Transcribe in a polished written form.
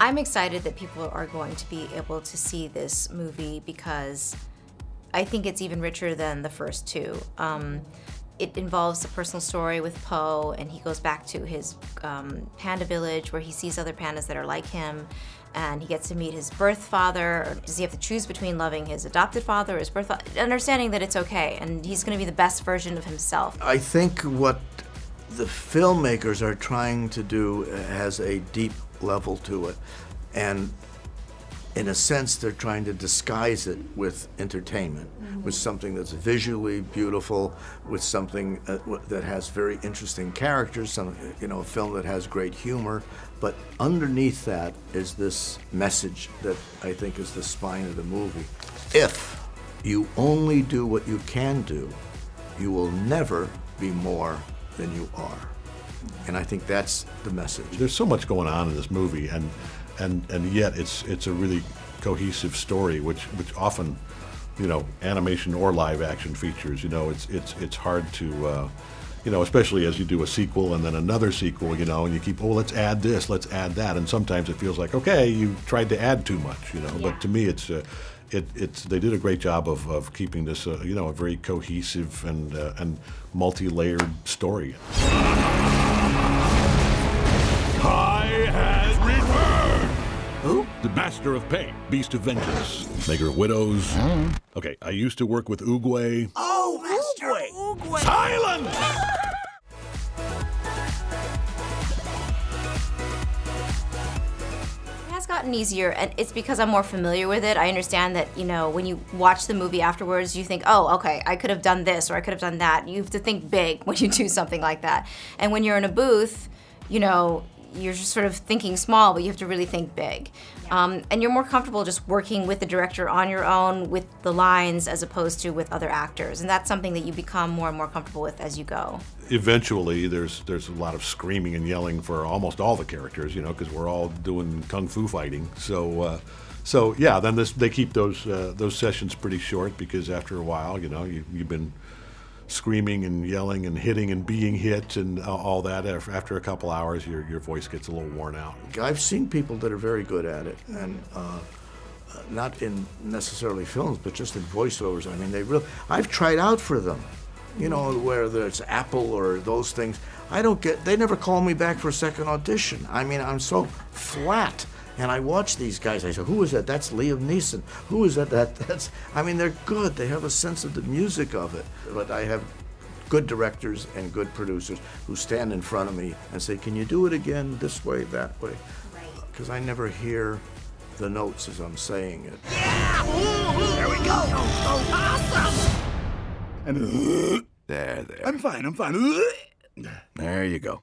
I'm excited that people are going to be able to see this movie because I think it's even richer than the first two. It involves a personal story with Po, and he goes back to his panda village where he sees other pandas that are like him, and he gets to meet his birth father. Or does he have to choose between loving his adopted father or his birth father? Understanding that it's okay, and he's going to be the best version of himself. I think what the filmmakers are trying to do has a deep level to it, and in a sense they're trying to disguise it with entertainment, with something that's visually beautiful, with something that has very interesting characters, a film that has great humor, but underneath that is this message that I think is the spine of the movie. If you only do what you can do, you will never be more than you are. And I think that's the message. There's so much going on in this movie, and yet it's a really cohesive story, which often, animation or live action features, it's hard to, especially as you do a sequel and then another sequel, and you keep, let's add this, let's add that, and sometimes it feels like, okay, you tried to add too much, Yeah. But to me, they did a great job of keeping this, a very cohesive and multi-layered story. I has returned! Who? The Master of Pain, Beast of Vengeance, Maker of Widows. Okay, I used to work with Oogway. Oh, Master Oogway! Silence! It has gotten easier, and it's because I'm more familiar with it. I understand that, when you watch the movie afterwards, you think, oh, okay, I could have done this or I could have done that. You have to think big when you do something like that. And when you're in a booth, you're just sort of thinking small, but you have to really think big. And you're more comfortable just working with the director on your own with the lines as opposed to with other actors. And that's something that you become more and more comfortable with as you go. Eventually, there's a lot of screaming and yelling for almost all the characters, because we're all doing kung fu fighting. So yeah, then they keep those sessions pretty short because after a while, you've been screaming and yelling and hitting and being hit and all that. After a couple hours, your voice gets a little worn out. I've seen people that are very good at it, and not in necessarily films, but just in voiceovers. I mean, I've tried out for them, whether it's Apple or those things. They never call me back for a second audition. I mean, I'm so flat. And I watch these guys, I say, who is that? That's Liam Neeson. Who is that? I mean, they're good. They have a sense of the music of it. But I have good directors and good producers who stand in front of me and say, can you do it again this way, that way? Because I never hear the notes as I'm saying it. Yeah! There we go! Awesome! And there. I'm fine. There you go.